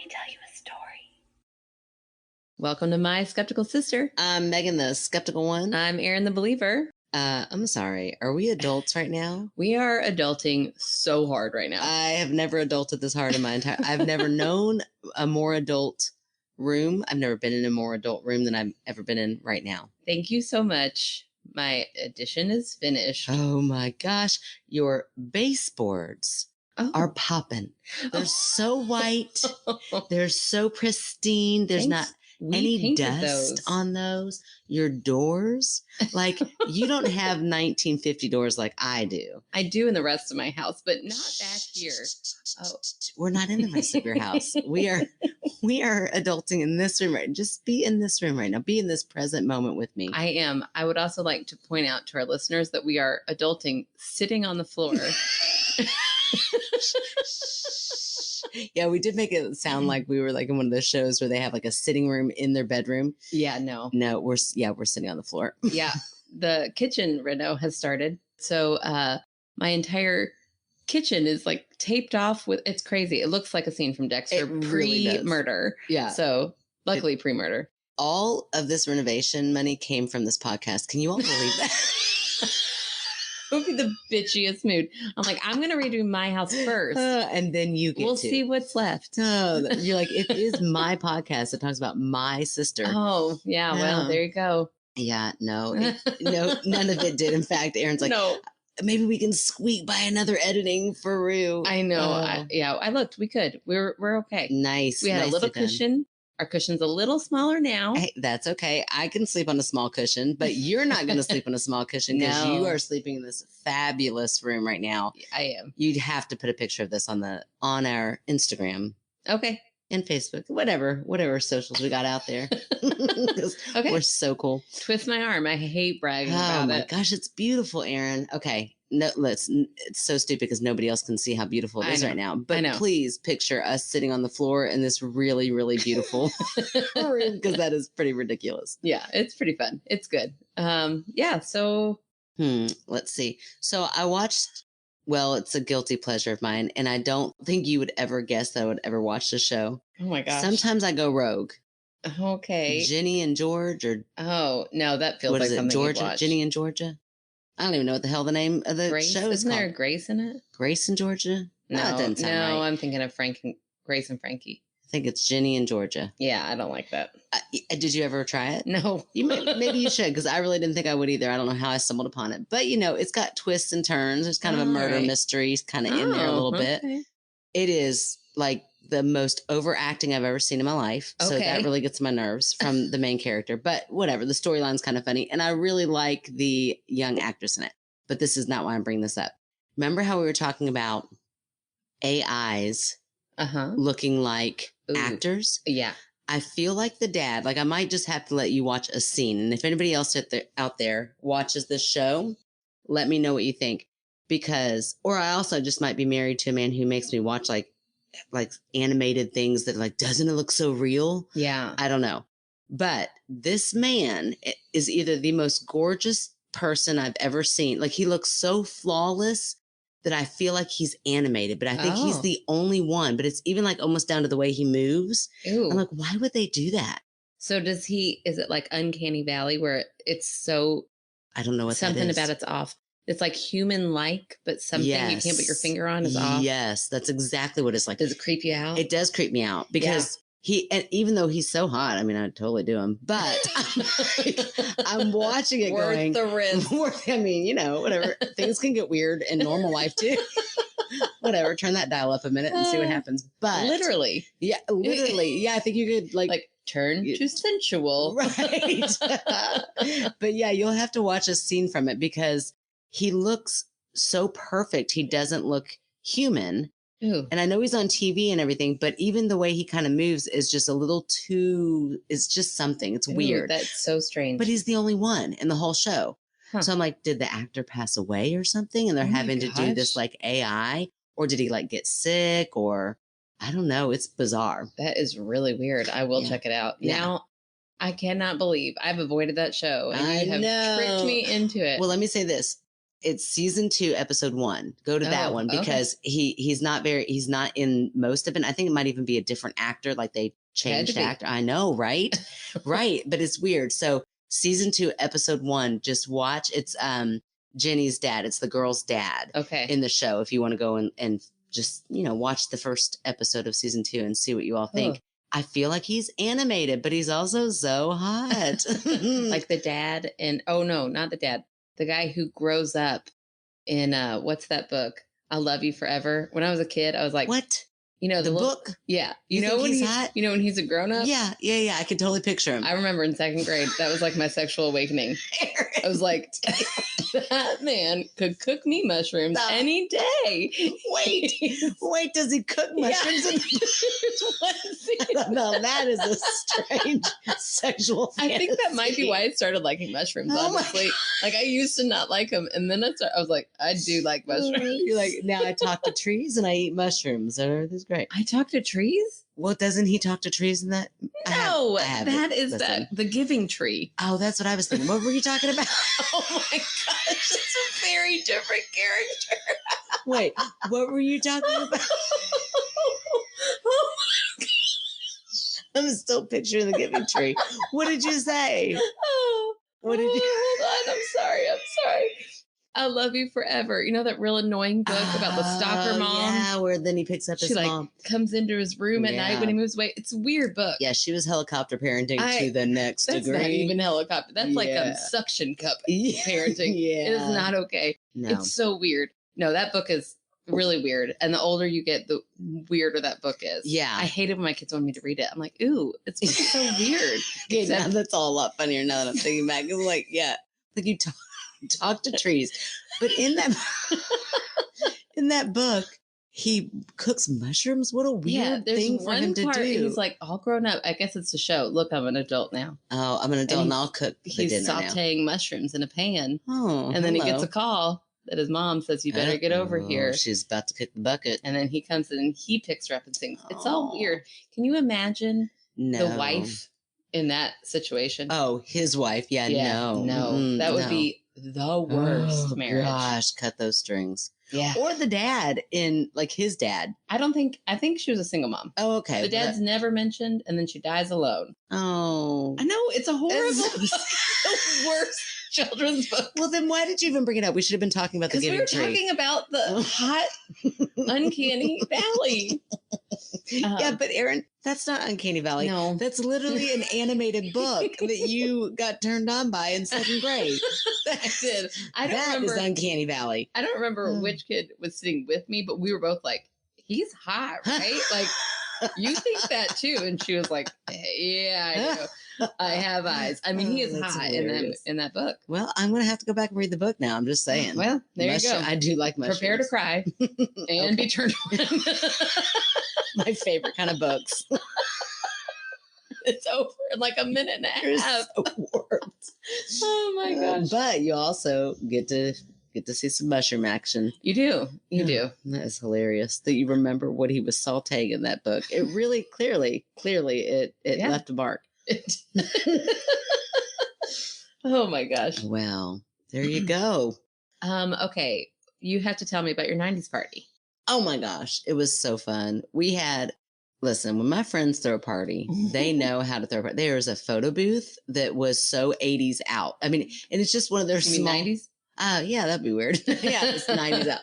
me tell you a story. Welcome to My Skeptical Sister. I'm Megan, the skeptical one. I'm Erin, the believer. I'm sorry. Are we adults right now? We are adulting so hard right now. I have never adulted this hard in my entire... I've never known a more adult room. I've never been in a more adult room than I've ever been in right now. Thank you so much. My edition is finished. Oh my gosh. Your baseboards are popping. They're so white. They're so pristine. There's not any dust on those. Your doors, like you don't have 1950 doors like I do. I do in the rest of my house, but not back here. Oh, we're not in the rest of your house. We are adulting in this room. Right? Just be in this room right now. Be in this present moment with me. I am. I would also like to point out to our listeners that we are adulting sitting on the floor. Yeah, we did make it sound like we were like in one of those shows where they have like a sitting room in their bedroom. Yeah, no, we're sitting on the floor. Yeah, the kitchen reno has started, so my entire kitchen is like taped off with. It's crazy. It looks like a scene from Dexter pre-murder. Yeah, so luckily pre-murder. All of this renovation money came from this podcast. Can you all believe that? It would be the bitchiest mood. I'm like, I'm going to redo my house first. And then you get We'll see what's left. You're like, it is my podcast that talks about my sister. Oh, yeah. Well, there you go. Yeah, no, none of it did. In fact, Erin's like, no. Maybe we can squeak by another editing for Rue. I know. I looked. We could. We're okay. Nice. We had a little cushion. Our cushion's a little smaller now. Hey, that's okay. I can sleep on a small cushion, but you're not going to sleep on a small cushion because you are sleeping in this fabulous room right now. I am. You'd have to put a picture of this on our Instagram. Okay. And Facebook, whatever socials we got out there. Okay. We're so cool. Twist my arm. I hate bragging about it. Oh my gosh, it's beautiful, Erin. Okay. No, it's so stupid because nobody else can see how beautiful it is right now. But please picture us sitting on the floor in this really, really beautiful room because that is pretty ridiculous. Yeah, it's pretty fun. It's good. Yeah, so. Let's see. So I watched, well, it's a guilty pleasure of mine, and I don't think you would ever guess that I would ever watch the show. Oh my gosh. Sometimes I go rogue. Okay. Ginny and George or. Oh, no, that feels like something you'd watch. Ginny and Georgia? I don't even know what the hell the name of the show is. Isn't there a Grace in it? Grace and Georgia? No, that doesn't sound right. I'm thinking of Grace and Frankie. I think it's Ginny and Georgia. Yeah, I don't like that. Did you ever try it? No. Maybe you should, because I really didn't think I would either. I don't know how I stumbled upon it. But, it's got twists and turns. There's kind of a murder mystery kind of in there a little bit. It is like the most overacting I've ever seen in my life. So that really gets my nerves from the main character. But whatever, the storyline's kind of funny. And I really like the young actress in it. But this is not why I'm bringing this up. Remember how we were talking about AIs looking like actors? Yeah. I feel like the dad, like I might just have to let you watch a scene. And if anybody else out there watches this show, let me know what you think. Or I also just might be married to a man who makes me watch like animated things that like, doesn't it look so real? Yeah. I don't know. But this man is either the most gorgeous person I've ever seen. Like he looks so flawless that I feel like he's animated, but I think he's the only one. But it's even like almost down to the way he moves. Ooh. I'm like, why would they do that? So is it like Uncanny Valley where it's so, I don't know what something that is. about it's off. It's like human-like, but something you can't put your finger on is off. Yes, that's exactly what it's like. Does it creep you out? It does creep me out because and even though he's so hot, I mean, I'd totally do him, but I'm watching it worth the risk. I mean, whatever. Things can get weird in normal life too. Whatever. Turn that dial up a minute and see what happens. But literally. Yeah, literally. Yeah, I think you could like turn to sensual. Right. But yeah, you'll have to watch a scene from it because he looks so perfect. He doesn't look human. Ooh. And I know he's on TV and everything, but even the way he kind of moves is just a little too, it's just something. It's weird. That's so strange. But he's the only one in the whole show. Huh. So I'm like, did the actor pass away or something? And they're having to do this like AI, or did he like get sick, or I don't know. It's bizarre. That is really weird. I will check it out. Yeah. Now, I cannot believe I've avoided that show and you have tricked me into it. Well, let me say this. It's season 2, episode 1. Go to that one because he's not in most of it. I think it might even be a different actor. Like they changed actor. I know, right? Right. But it's weird. So season 2, episode 1, just watch. It's Jenny's dad. It's the girl's dad in the show. If you want to go and just, watch the first episode of season 2 and see what you all think. I feel like he's animated, but he's also so hot. Like the dad not the dad. The guy who grows up in what's that book? I'll Love You Forever. When I was a kid, I was like, what? The book? Yeah. You know when he's hot? You know when he's a grown up? Yeah. I can totally picture him. I remember in 2nd grade, that was like my sexual awakening. I was like, that man could cook me mushrooms any day. Wait, does he cook mushrooms? No, that is a strange sexual fantasy. I think that might be why I started liking mushrooms, honestly. Like I used to not like them. And then I was like, I do like mushrooms. You're like, now I talk to trees and I eat mushrooms. Everything's great. I talk to trees? Well, doesn't he talk to trees in that? No, that is the Giving Tree. Oh, that's what I was thinking. What were you talking about? Oh my gosh, it's a very different character. Wait, what were you talking about? Oh my gosh. I'm still picturing the Giving Tree. What did you say? What did you? Hold on, I'm sorry. I'll Love You Forever. You know that real annoying book about the stalker mom? Yeah, where then he picks up his mom. Comes into his room at night when he moves away. It's a weird book. Yeah, she was helicopter parenting to the next degree. That's not even helicopter. That's like suction cup parenting. It is not okay. No. It's so weird. No, that book is really weird. And the older you get, the weirder that book is. Yeah. I hate it when my kids want me to read it. I'm like, ooh, it's so weird. Okay, now that's all a lot funnier now that I'm thinking back. It's like, like you talk to trees. But in that book, he cooks mushrooms. What a weird thing for him to do. He's like all grown up. I guess it's a show. Look, I'm an adult now. Oh, I'm an adult and I'll cook. He's sauteing mushrooms in a pan. Oh, and then he gets a call that his mom says, you better get over here. She's about to kick the bucket. And then he comes in and he picks her up and sings. It's all weird. Can you imagine the wife in that situation? Oh, his wife. Yeah. No. That would be the worst marriage. Gosh, cut those strings. Yeah. Or the dad his dad. I think she was a single mom. Oh, okay. The dad's never mentioned, and then she dies alone. Oh. I know, it's a horrible, the worst children's book. Well, then why did you even bring it up? We should have been talking about the Giving Tree. We were talking about the hot, uncanny valley. Yeah, but Erin, that's not Uncanny Valley. No. That's literally an animated book that you got turned on by in 2nd grade. I did. That is Uncanny Valley. I don't remember which kid was sitting with me, but we were both like, he's hot, right? Like, you think that too. And she was like, yeah, I do. I have eyes. I mean, he is hot in that book. Well, I'm going to have to go back and read the book now. I'm just saying. Well, there you go. I do like mushrooms. Prepare to cry and be turned on. My favorite kind of books. It's over in like a minute and a half. So warped. Oh my gosh. But you also get to see some mushroom action. You do. You do. That is hilarious that you remember what he was sauteing in that book. It really clearly it left a mark. Oh my gosh. Well, there you go. Okay. You have to tell me about your 90s party. Oh my gosh. It was so fun. Listen, when my friends throw a party, they know how to throw a party. There was a photo booth that was so 80s out. I mean, and it's just one of their small 90s? Yeah, that'd be weird. Yeah, it's 90s out.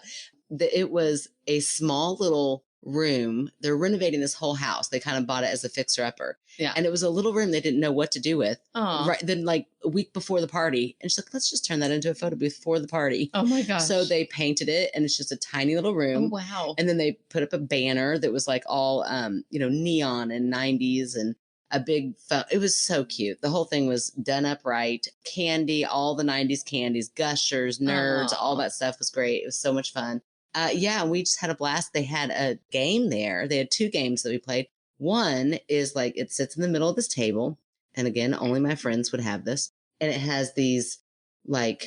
It was a small little room. They're renovating this whole house. They kind of bought it as a fixer-upper. Yeah. And it was a little room they didn't know what to do with. Right. Then like a week before the party. And she's like, let's just turn that into a photo booth for the party. Oh my gosh. So they painted it and it's just a tiny little room. Oh, wow. And then they put up a banner that was like all, neon and 90s and a big phone. It was so cute. The whole thing was done up right. Candy, all the 90s candies, Gushers, Nerds, all that stuff was great. It was so much fun. We just had a blast. They had a game there. They had 2 games that we played. One is like, it sits in the middle of this table. And again, only my friends would have this. And it has these like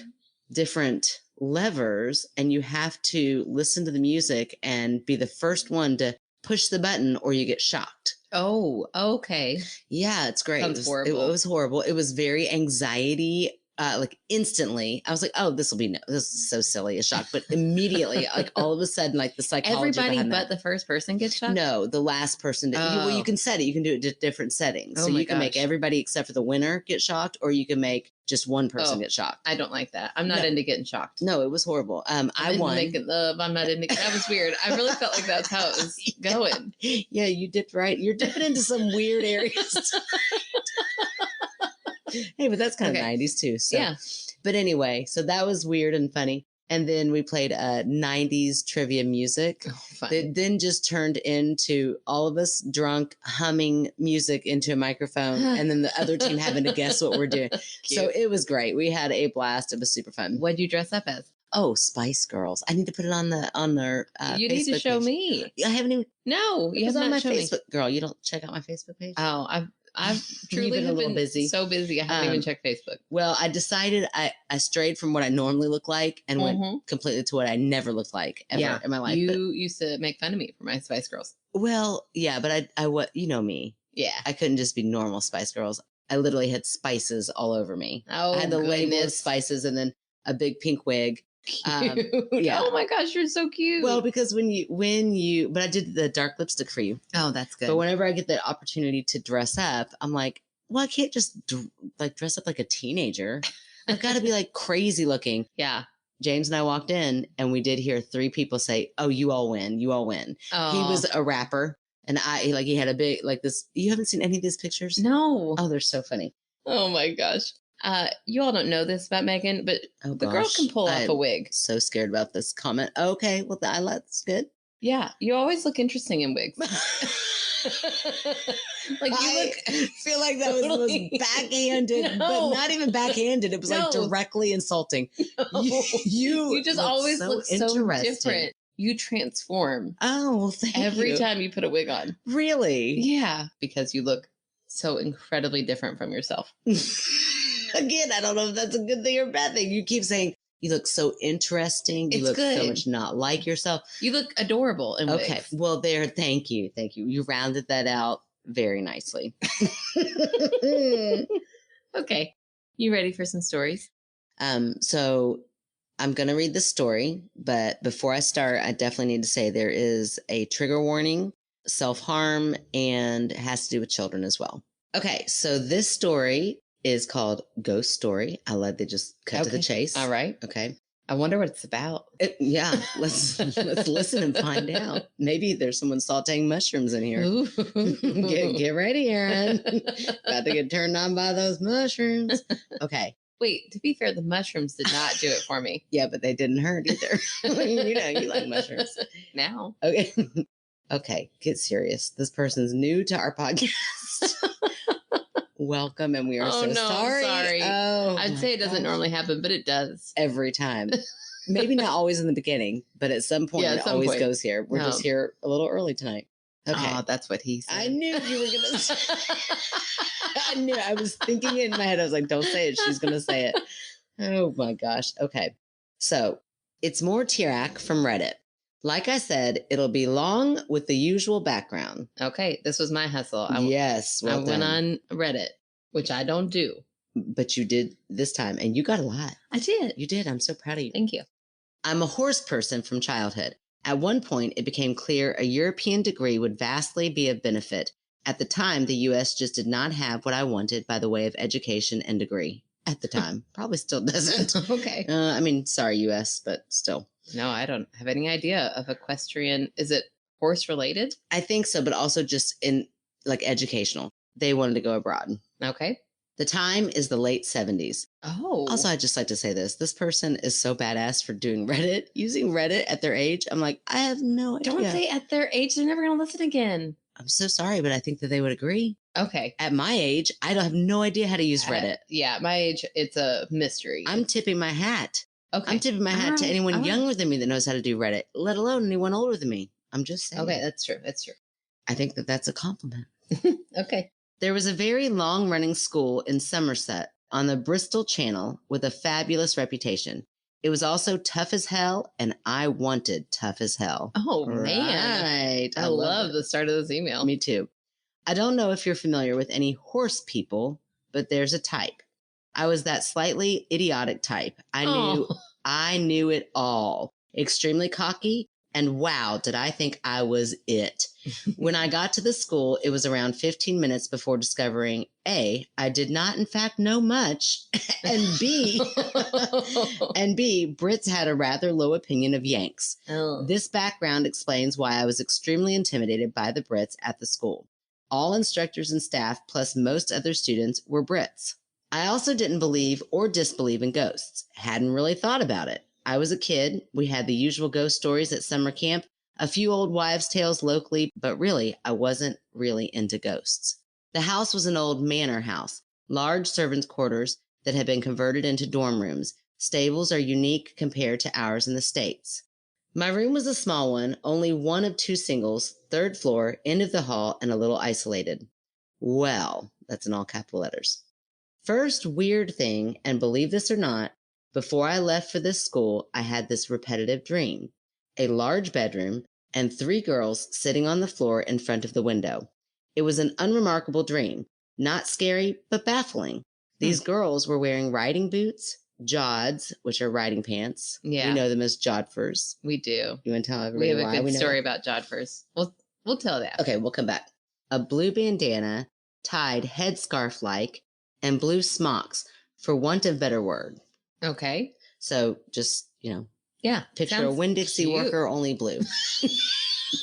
different levers and you have to listen to the music and be the first one to push the button or you get shocked. Oh, okay. Yeah, it's great. Sounds horrible. It was horrible. It was very anxiety like instantly, I was like, "Oh, this is so silly," a shock. But immediately, like all of a sudden, like the psychology. Everybody but the first person gets shocked. No, the last person. You can set it. You can do it at different settings. So you can make everybody except for the winner get shocked, or you can make just one person get shocked. I don't like that. I'm not into getting shocked. No, it was horrible. I won. Making love. I'm not into. That was weird. I really felt like that's how it was going. Yeah, you dipped right. You're dipping into some weird areas. Hey, but that's kind of 90s too. So. Yeah. But anyway, so that was weird and funny. And then we played 90s trivia music. That then just turned into all of us drunk, humming music into a microphone, and then the other team having to guess what we're doing. So it was great. We had a blast. It was super fun. What'd you dress up as? Oh, Spice Girls. I need to put it on their you need Facebook to show page. me. I haven't even. No, you have on not my shown Facebook. Me. Girl, you don't check out my Facebook page? Oh, I've truly been a little busy. So busy, I haven't even checked Facebook. Well, I decided I strayed from what I normally look like and went completely to what I never looked like ever in my life. You used to make fun of me for my Spice Girls. Well, yeah, but I what you know me. Yeah, I couldn't just be normal Spice Girls. I literally had spices all all over me. Oh, I had the label of spices and then a big pink wig. Yeah. Oh my gosh, you're so cute. Well, because but I did the dark lipstick for you. Oh, that's good. But whenever I get the opportunity to dress up, I'm like, well, I can't just dress up like a teenager. I've got to be like crazy looking. Yeah. James and I walked in and we did hear 3 people say, "Oh, you all win. You all win." Oh. He was a rapper and he had a big, like this. You haven't seen any of these pictures? No. Oh, they're so funny. Oh my gosh. You all don't know this about Megan, but the girl can pull off a wig. So scared about this comment. Okay, well, that's good. Yeah, you always look interesting in wigs. Like I feel like that was the most backhanded, but not even backhanded. It was like directly insulting. No. You just always look so different. You transform. Oh, well, thank you. Every time you put a wig on. Really? Yeah, because you look so incredibly different from yourself. Again, I don't know if that's a good thing or a bad thing. You keep saying you look so interesting. You look so much not like yourself. You look adorable in wigs. Okay. Well, thank you. Thank you. You rounded that out very nicely. Okay. You ready for some stories? So I'm going to read the story, but before I start, I definitely need to say there is a trigger warning, self-harm, and it has to do with children as well. Okay. So this story is called Ghost Story. I love they just cut to the chase. All right. Okay. I wonder what it's about. Let's listen and find out. Maybe there's someone sauteing mushrooms in here. Get ready, Aaron. About to get turned on by those mushrooms. Okay. Wait, to be fair, the mushrooms did not do it for me. Yeah, but they didn't hurt either. You like mushrooms. Now. Okay. Okay, get serious. This person's new to our podcast. Welcome, and we are sorry. Sorry. Oh, I'd say it doesn't normally happen, but it does every time. Maybe not always in the beginning, but at some point it always goes here. We're just here a little early tonight. Okay, that's what he said. I knew you were gonna. I knew. I was thinking it in my head. I was like, "Don't say it. She's gonna say it." Oh my gosh. Okay, so it's more Tirak from Reddit. Like I said, it'll be long with the usual background. Okay, this was my hustle. Yes, I went on Reddit, which I don't do. But you did this time, and you got a lot. I did. You did. I'm so proud of you. Thank you. I'm a horse person from childhood. At one point, it became clear a European degree would vastly be of benefit. At the time, the U.S. just did not have what I wanted by the way of education and degree. At the time. Probably still doesn't. Okay. I mean, sorry, U.S., but still. No, I don't have any idea of equestrian. Is it horse related? I think so, but also just in like educational. They wanted to go abroad. Okay. The time is the late 70s. Oh. Also, I'd just like to say this. This person is so badass for doing Reddit, using Reddit at their age. I'm like, I have no idea. Don't say at their age. They're never going to listen again. I'm so sorry, but I think that they would agree. Okay. At my age, I don't have no idea how to use Reddit. Yeah, my age, it's a mystery. I'm tipping my hat. Okay. I'm tipping my hat to anyone younger than me that knows how to do Reddit, let alone anyone older than me. I'm just saying. Okay, that's true. That's true. I think that that's a compliment. Okay. There was a very long-running school in Somerset on the Bristol Channel with a fabulous reputation. It was also tough as hell, and I wanted tough as hell. Oh, man. Right. I love the start of this email. Me too. I don't know if you're familiar with any horse people, but there's a type. I was that slightly idiotic type. I knew it all. Extremely cocky. And wow, did I think I was it. When I got to the school, it was around 15 minutes before discovering A, I did not in fact know much, and B, Brits had a rather low opinion of Yanks. Oh. This background explains why I was extremely intimidated by the Brits at the school. All instructors and staff, plus most other students, were Brits. I also didn't believe or disbelieve in ghosts. Hadn't really thought about it. I was a kid. We had the usual ghost stories at summer camp, a few old wives' tales locally, but really, I wasn't really into ghosts. The house was an old manor house, large servants' quarters that had been converted into dorm rooms. Stables are unique compared to ours in the States. My room was a small one, only one of 2 singles, 3rd floor, end of the hall, and a little isolated. Well, that's in all capital letters. First weird thing, and believe this or not, before I left for this school, I had this repetitive dream. A large bedroom and 3 girls sitting on the floor in front of the window. It was an unremarkable dream, not scary, but baffling. These girls were wearing riding boots, jods, which are riding pants. Yeah. We know them as jodhpurs. We do. You want to tell everybody why? We have a good story about jodhpurs. We'll tell that. Okay, we'll come back. A blue bandana, tied headscarf-like, and blue smocks, for want of better word. Okay. So just, yeah, picture a Winn-Dixie worker, only blue.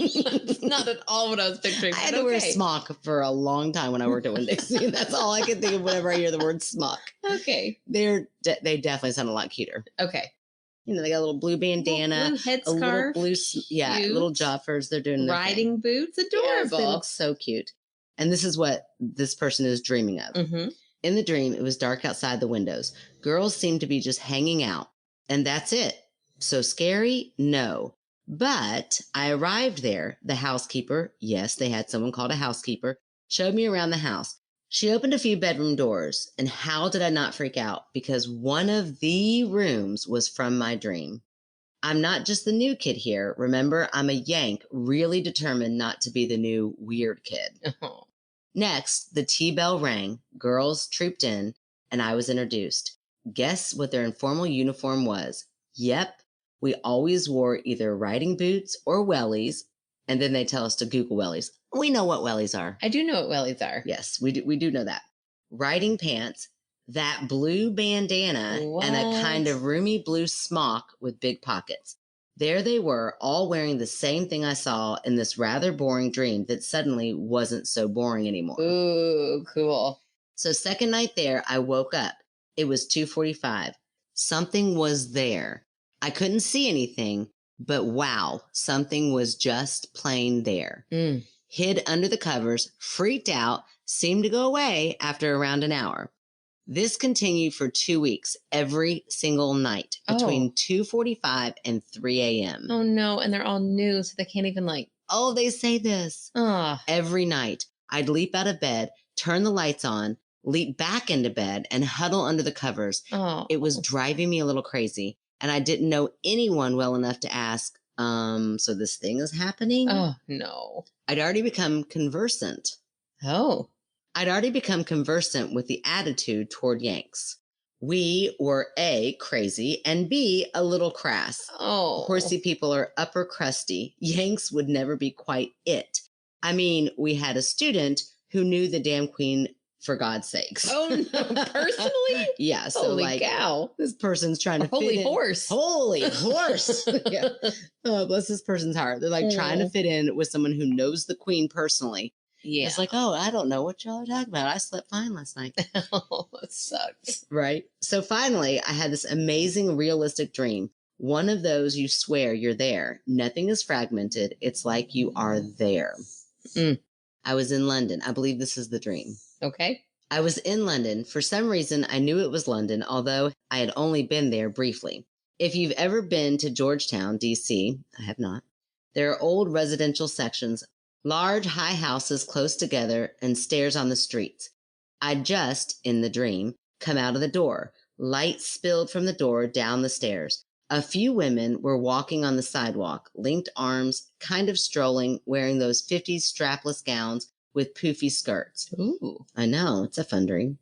That's not at all what I was picturing. I had to wear a smock for a long time when I worked at Winn-Dixie. That's all I can think of whenever I hear the word smock. Okay. They definitely sound a lot cuter. Okay. They got a little blue bandana, blue headscarf, a little blue, little jodhpurs. They're doing riding boots. Adorable. Yes, they look so cute. And this is what this person is dreaming of. Mm-hmm. In the dream, it was dark outside the windows. Girls seemed to be just hanging out. And that's it. So scary? No. But I arrived there. The housekeeper, yes, they had someone called a housekeeper, showed me around the house. She opened a few bedroom doors. And how did I not freak out? Because one of the rooms was from my dream. I'm not just the new kid here. Remember, I'm a Yank, really determined not to be the new weird kid. Next, the tea bell rang, girls trooped in, and I was introduced. Guess what their informal uniform was? Yep, we always wore either riding boots or wellies, and then they tell us to Google wellies. We know what wellies are. I do know what wellies are. Yes, we do know that. Riding pants, that blue bandana, and a kind of roomy blue smock with big pockets. There they were, all wearing the same thing I saw in this rather boring dream that suddenly wasn't so boring anymore. Ooh, cool. So second night there, I woke up. It was 2:45. Something was there. I couldn't see anything, but wow, something was just plain there. Hid under the covers, freaked out, seemed to go away after around an hour. This continued for 2 weeks, every single night, between 2:45 and 3 a.m. Oh, no. And they're all new, so they can't even they say this. Every night, I'd leap out of bed, turn the lights on, leap back into bed, and huddle under the covers. It was driving me a little crazy, and I didn't know anyone well enough to ask, so this thing is happening? Oh, no. I'd already become conversant. I'd already become conversant with the attitude toward Yanks. We were A, crazy, and B, a little crass. Horsey people are upper crusty. Yanks would never be quite it. I mean, we had a student who knew the damn queen for God's sakes. Oh, no, personally? Yeah, so Holy cow. This person's trying to fit in. Holy horse. Yeah. Oh, bless this person's heart. They're trying to fit in with someone who knows the queen personally. Yeah. It's I don't know what y'all are talking about. I slept fine last night. That sucks. Right. So finally, I had this amazing realistic dream. One of those you swear you're there. Nothing is fragmented. It's like you are there. I was in London. I believe this is the dream. Okay. I was in London. For some reason, I knew it was London, although I had only been there briefly. If you've ever been to Georgetown, D.C., I have not, there are old residential sections, large, high houses close together, and stairs on the streets. I'd just, in the dream, come out of the door. Light spilled from the door down the stairs. A few women were walking on the sidewalk, linked arms, kind of strolling, wearing those 50s strapless gowns with poofy skirts. Ooh. I know, it's a fun dream.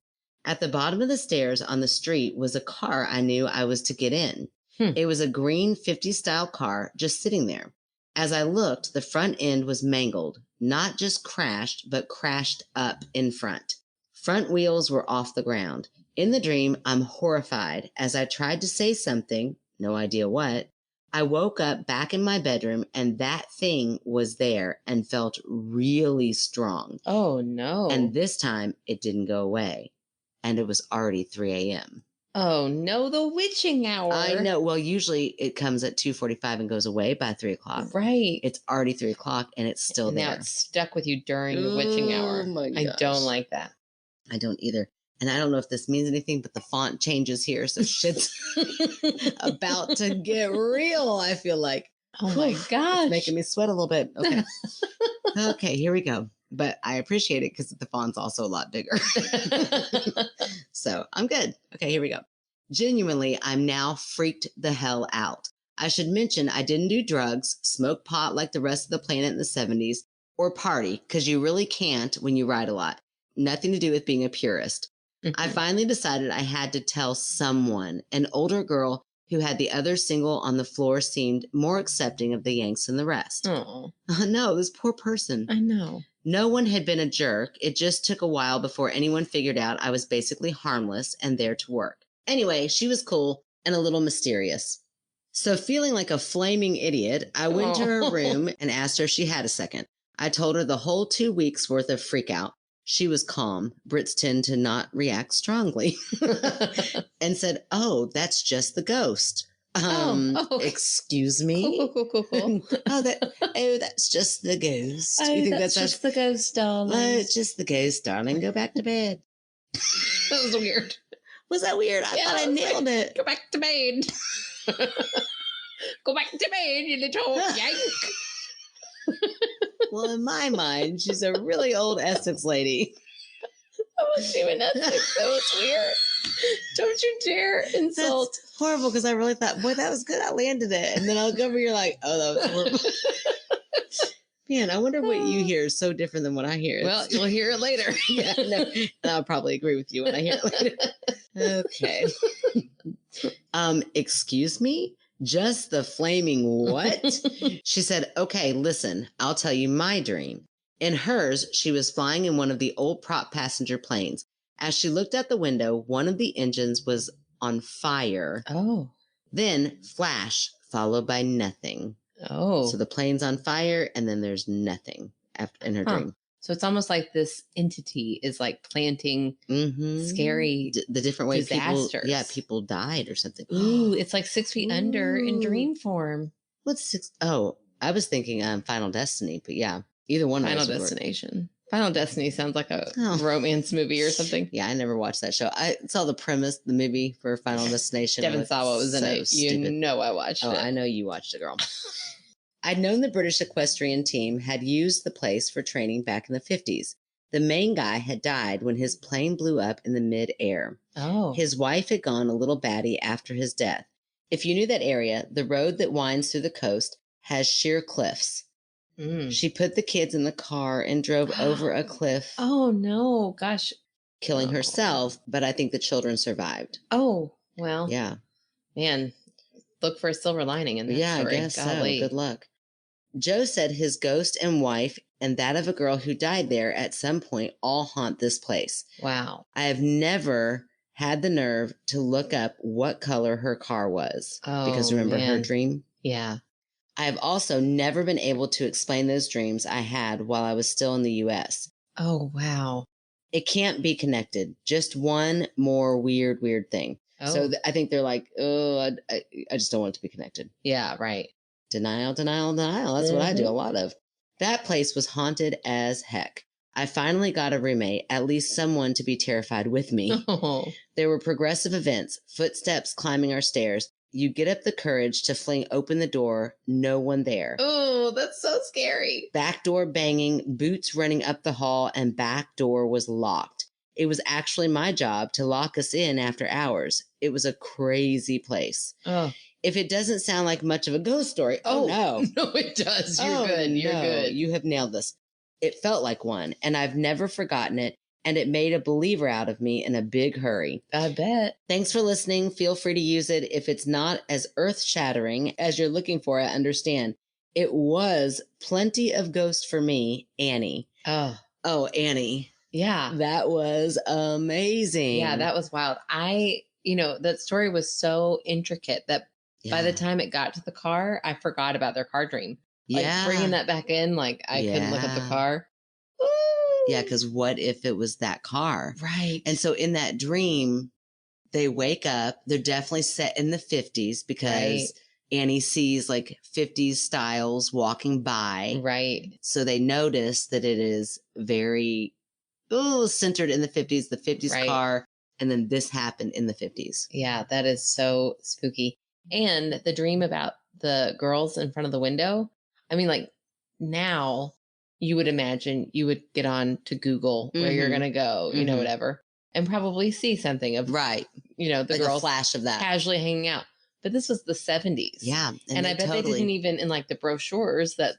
At the bottom of the stairs on the street was a car I knew I was to get in. It was a green 50s style car just sitting there. As I looked, the front end was mangled, not just crashed, but crashed up in front. Front wheels were off the ground. In the dream, I'm horrified. As I tried to say something, no idea what, I woke up back in my bedroom and that thing was there and felt really strong. Oh, no. And this time it didn't go away. And it was already 3 a.m. Oh, no, the witching hour. I know. Well, usually it comes at 2:45 and goes away by 3 o'clock. Right. It's already 3 o'clock and it's still there. Now it's stuck with you during the witching hour. Oh, my gosh. I don't like that. I don't either. And I don't know if this means anything, but the font changes here. So shit's about to get real, I feel like. Oh, my gosh. It's making me sweat a little bit. Okay. Okay, here we go. But I appreciate it because the font's also a lot bigger. So I'm good. Okay, here we go. Genuinely, I'm now freaked the hell out. I should mention I didn't do drugs, smoke pot like the rest of the planet in the 70s, or party, because you really can't when you write a lot. Nothing to do with being a purist. I finally decided I had to tell someone. An older girl who had the other single on the floor seemed more accepting of the Yanks than the rest. Oh. No, this poor person. I know. No one had been a jerk. It just took a while before anyone figured out I was basically harmless and there to work. Anyway, she was cool and a little mysterious. So feeling like a flaming idiot, I went to her room and asked her if she had a second. I told her the whole 2 weeks worth of freak out. She was calm. Brits tend to not react strongly. And said, "Oh, that's just the ghost." Excuse me? Cool. That's just the ghost. You think that's just the ghost, darling? It's just the ghost, darling. Go back to bed. That was weird. Was that weird? I thought I nailed it. Go back to bed. Go back to bed, you little yank. Well, in my mind, she's a really old Essex lady. I was doing Essex. That was weird. Don't you dare insult. That's horrible, because I really thought, boy, that was good. I landed it. And then I'll go over, you're like, oh, that was horrible. Man, I wonder what you hear is so different than what I hear. Well, you'll hear it later. Yeah, no, and I'll probably agree with you when I hear it later. Okay. Excuse me? Just the flaming what? She said, okay, listen, I'll tell you my dream. In hers, she was flying in one of the old prop passenger planes. As she looked out the window, one of the engines was on fire. Oh. Then flash, followed by nothing. Oh. So the plane's on fire, and then there's nothing after in her dream. So it's almost like this entity is like planting scary the different ways disasters. People died or something. Ooh, it's like 6 feet under in dream form. What's 6? Oh, I was thinking Final Destiny, but yeah, either one. Final Destination. Final Destiny sounds like a romance movie or something. Yeah, I never watched that show. I saw the premise, the movie for Final Destination. Devin saw what was in it. Stupid. You know I watched it. I know you watched it, girl. I'd known the British equestrian team had used the place for training back in the 50s. The main guy had died when his plane blew up in the mid-air. Oh. His wife had gone a little batty after his death. If you knew that area, the road that winds through the coast has sheer cliffs. She put the kids in the car and drove over a cliff. Oh, no. Gosh. Killing herself, but I think the children survived. Oh, well. Yeah. Man, look for a silver lining in that story. I guess so. Good luck. Joe said his ghost and wife and that of a girl who died there at some point all haunt this place. Wow. I have never had the nerve to look up what color her car was. Because remember her dream? Yeah. I have also never been able to explain those dreams I had while I was still in the U.S. Oh, wow. It can't be connected. Just one more weird thing. Oh. So I think they're like, oh, I just don't want it to be connected. Yeah, right. Denial. That's what I do a lot of. That place was haunted as heck. I finally got a roommate, at least someone to be terrified with me. Oh. There were progressive events, footsteps climbing our stairs. You get up the courage to fling open the door, no one there. Oh, that's so scary. Back door banging, boots running up the hall, and back door was locked. It was actually my job to lock us in after hours. It was a crazy place. Oh. If it doesn't sound like much of a ghost story, no. No, it does. You're good. You're good. You have nailed this. It felt like one, and I've never forgotten it, and it made a believer out of me in a big hurry. I bet. Thanks for listening. Feel free to use it. If it's not as earth-shattering as you're looking for, I understand. It was plenty of ghost for me, Annie. Oh, Annie. Yeah. That was amazing. Yeah, that was wild. That story was so intricate that by the time it got to the car, I forgot about their car dream. Like bringing that back in, like I couldn't look at the car. Ooh. Yeah, because what if it was that car? Right. And so in that dream, they wake up. They're definitely set in the 50s because Annie sees like 50s styles walking by. Right. So they notice that it is very centered in the 50s, the 50s car. And then this happened in the 50s. Yeah, that is so spooky. And the dream about the girls in front of the window. I mean, like now you would imagine you would get on to Google where you're going to go, whatever, and probably see something of, the like girls a flash of that casually hanging out. But this was the 70s. Yeah. And I bet they didn't even in like the brochures that.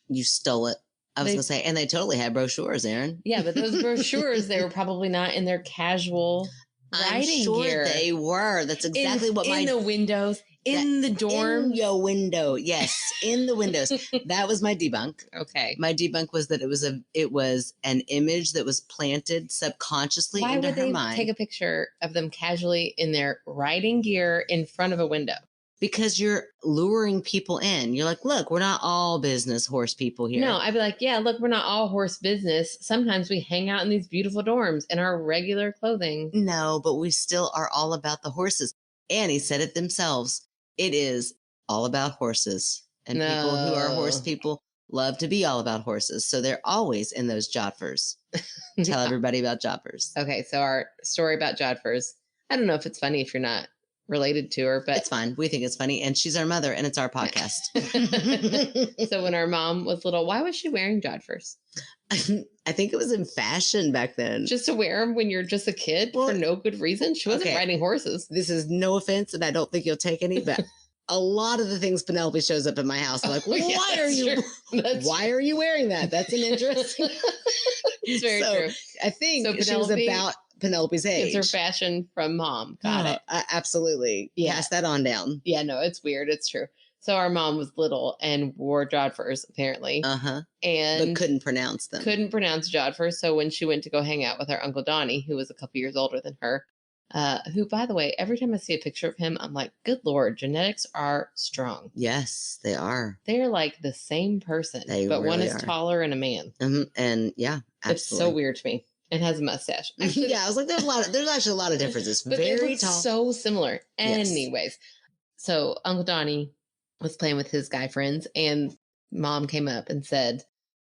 You stole it. I was going to say, and they totally had brochures, Erin. Yeah, but those brochures, they were probably not in their casual riding gear. They were. That's exactly in the windows, in the dorm. In your window. Yes, in the windows. That was my debunk. Okay. My debunk was that it was an image that was planted subconsciously into her mind. Why would they take a picture of them casually in their riding gear in front of a window? Because you're luring people in. You're like, look, we're not all business horse people here. No, I'd be like, yeah, look, we're not all horse business. Sometimes we hang out in these beautiful dorms in our regular clothing. No, but we still are all about the horses. Annie said it themselves. It is all about horses. And people who are horse people love to be all about horses. So they're always in those Jodhpurs. Tell everybody about Jodhpurs. Okay, so our story about Jodhpurs. I don't know if it's funny if you're not related to her, but it's fine. We think it's funny, and she's our mother, and it's our podcast. So when our mom was little, why was she wearing Jodhpurs? I think it was in fashion back then. Just to wear them when you're just a kid for no good reason. She wasn't riding horses. This is no offense, and I don't think you'll take any, but a lot of the things Penelope shows up at my house, I'm like, why are you wearing that? That's an interesting. It's very true. I think she was about Penelope's age. It's her fashion from mom. Got it. Absolutely. Yeah. Pass that on down. Yeah, no, it's weird. It's true. So our mom was little and wore Jodhpurs, apparently. Uh-huh. But couldn't pronounce them. Couldn't pronounce Jodhpurs. So when she went to go hang out with her Uncle Donnie, who was a couple years older than her, who, by the way, every time I see a picture of him, I'm like, good Lord, genetics are strong. Yes, they are. They're like the same person, but one is taller and a man. Mm-hmm. And yeah, absolutely. It's so weird to me. And has a mustache. Actually, yeah, I was like, there's actually a lot of differences. But very tall. So similar. Yes. Anyways, so Uncle Donnie was playing with his guy friends, and mom came up and said,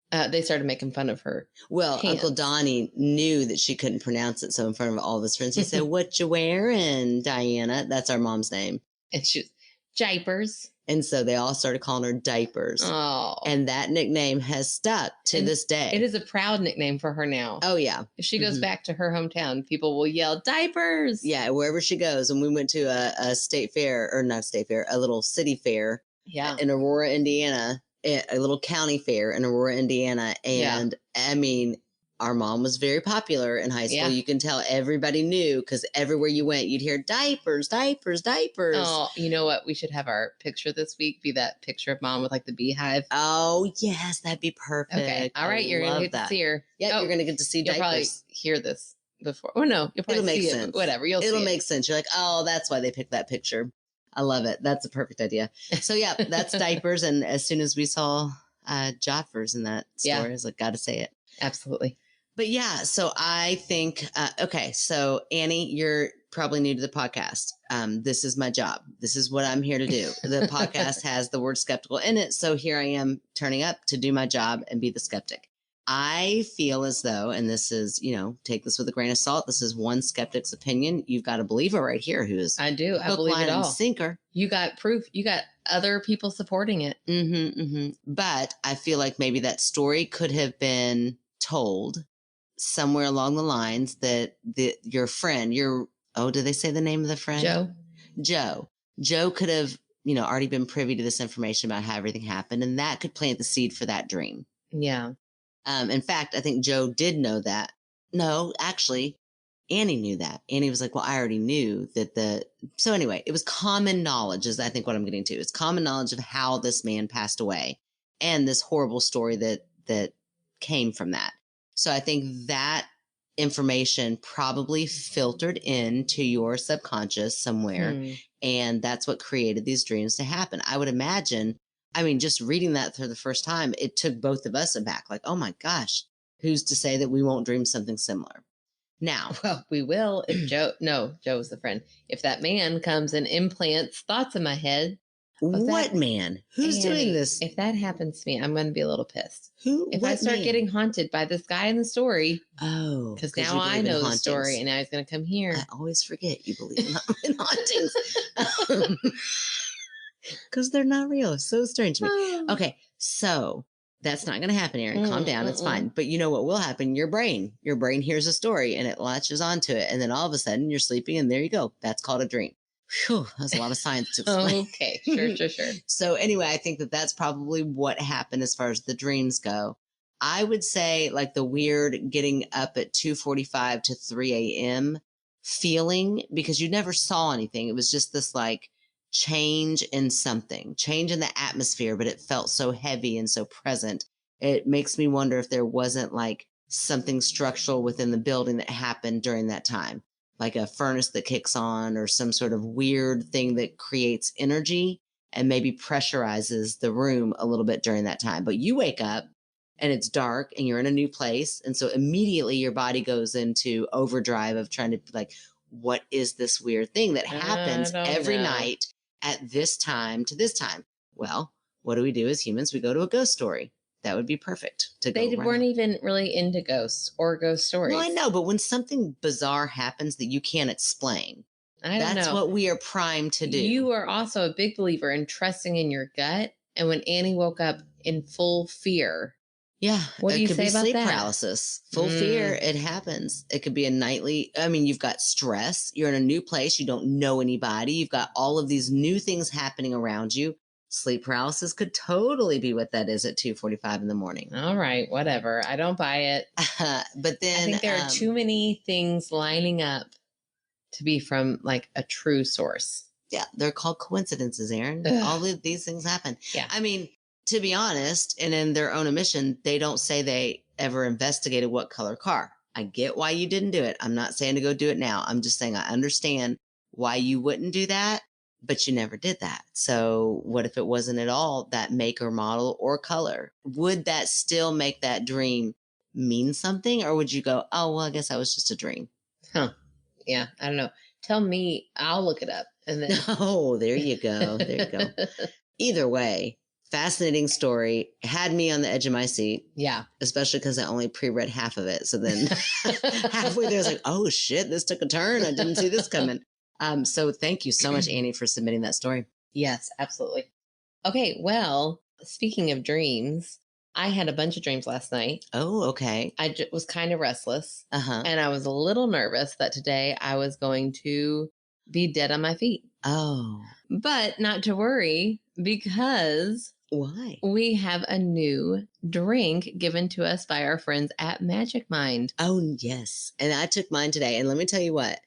they started making fun of her. Well, pants. Uncle Donnie knew that she couldn't pronounce it. So in front of all of his friends, he said, what you wearing, Diana? That's our mom's name. And she was, Jipers. And so they all started calling her Diapers. Oh. And that nickname has stuck to this day. It is a proud nickname for her now. Oh, yeah. If she goes back to her hometown, people will yell, Diapers. Yeah, wherever she goes. And we went to a state fair, or not state fair, a little city fair in Aurora, Indiana, a little county fair in Aurora, Indiana. And I mean, our mom was very popular in high school. Yeah. You can tell everybody knew because everywhere you went, you'd hear Diapers, Diapers, Diapers. Oh, you know what? We should have our picture this week be that picture of mom with like the beehive. Oh, yes. That'd be perfect. Okay. All right. You're going to get to see her. Yeah. You're going to get to see Diapers. You'll probably hear this before. Oh, no. You'll probably make see sense. It. Whatever. It'll make sense. You're like, oh, that's why they picked that picture. I love it. That's a perfect idea. So, yeah, that's Diapers. And as soon as we saw Jodhpurs in that story, I was like, got to say it. Absolutely. But yeah, so I think, okay, so Annie, you're probably new to the podcast. This is my job. This is what I'm here to do. The podcast has the word skeptical in it. So here I am turning up to do my job and be the skeptic. I feel as though, and this is, take this with a grain of salt. This is one skeptic's opinion. You've got a believer right here who's I do. I believe it all. Sinker. You got proof. You got other people supporting it. Mm-hmm, mm-hmm. But I feel like maybe that story could have been told somewhere along the lines that your friend, did they say the name of the friend? Joe could have, already been privy to this information about how everything happened. And that could plant the seed for that dream. Yeah. In fact, I think Joe did know that No, actually, Annie knew that. Annie was like, well, I already knew that so anyway, it was common knowledge is I think what I'm getting to. It's common knowledge of how this man passed away and this horrible story that came from that. So I think that information probably filtered into your subconscious somewhere. And that's what created these dreams to happen. I would imagine, I mean, just reading that for the first time, it took both of us aback. Like, oh my gosh, who's to say that we won't dream something similar? Now, well, we will if Joe's the friend. If that man comes and implants thoughts in my head. What man? Who's doing this? If that happens to me, I'm going to be a little pissed. Who? If I start getting haunted by this guy in the story. Oh. Because now I know the story and now he's going to come here. I always forget you believe in hauntings. Because they're not real. It's so strange to me. Okay. So that's not going to happen, Erin. Calm down. It's fine. But you know what will happen? Your brain hears a story and it latches onto it. And then all of a sudden you're sleeping and there you go. That's called a dream. Whew, that's a lot of science to explain. Okay, sure. So anyway, I think that's probably what happened as far as the dreams go. I would say like the weird getting up at 2:45 to 3 a.m. feeling because you never saw anything. It was just this like change in something, change in the atmosphere, but it felt so heavy and so present. It makes me wonder if there wasn't like something structural within the building that happened during that time. Like a furnace that kicks on or some sort of weird thing that creates energy and maybe pressurizes the room a little bit during that time. But you wake up and it's dark and you're in a new place. And so immediately your body goes into overdrive of trying to like, what is this weird thing that happens every night at this time to this time? Well, what do we do as humans? We go to a ghost story. That would be perfect to go. They weren't even really into ghosts or ghost stories. No, I know, but when something bizarre happens that you can't explain, that's what we are primed to do. You are also a big believer in trusting in your gut. And when Annie woke up in full fear, what do you say about sleep that? Paralysis, full fear. It happens. It could be a nightly. I mean, you've got stress. You're in a new place. You don't know anybody. You've got all of these new things happening around you. Sleep paralysis could totally be what that is at 2:45 in the morning. All right, whatever. I don't buy it. But then I think there are too many things lining up to be from like a true source. Yeah, they're called coincidences, Erin. All of these things happen. Yeah. I mean, to be honest, and in their own admission, they don't say they ever investigated what color car. I get why you didn't do it. I'm not saying to go do it now. I'm just saying I understand why you wouldn't do that. But you never did that. So what if it wasn't at all that make or model or color? Would that still make that dream mean something? Or would you go, oh, well, I guess that was just a dream? Huh. Yeah, I don't know. Tell me, I'll look it up. And then Oh, there you go. There you go. Either way, fascinating story. Had me on the edge of my seat. Yeah. Especially because I only pre-read half of it. So then halfway there I was like, oh shit, this took a turn. I didn't see this coming. So thank you so much, Annie, for submitting that story. Yes, absolutely. Okay, well, speaking of dreams, I had a bunch of dreams last night. Oh, okay. I was kind of restless. And I was a little nervous that today I was going to be dead on my feet. Oh. But not to worry because... Why? We have a new drink given to us by our friends at Magic Mind. Oh, yes. And I took mine today. And let me tell you what.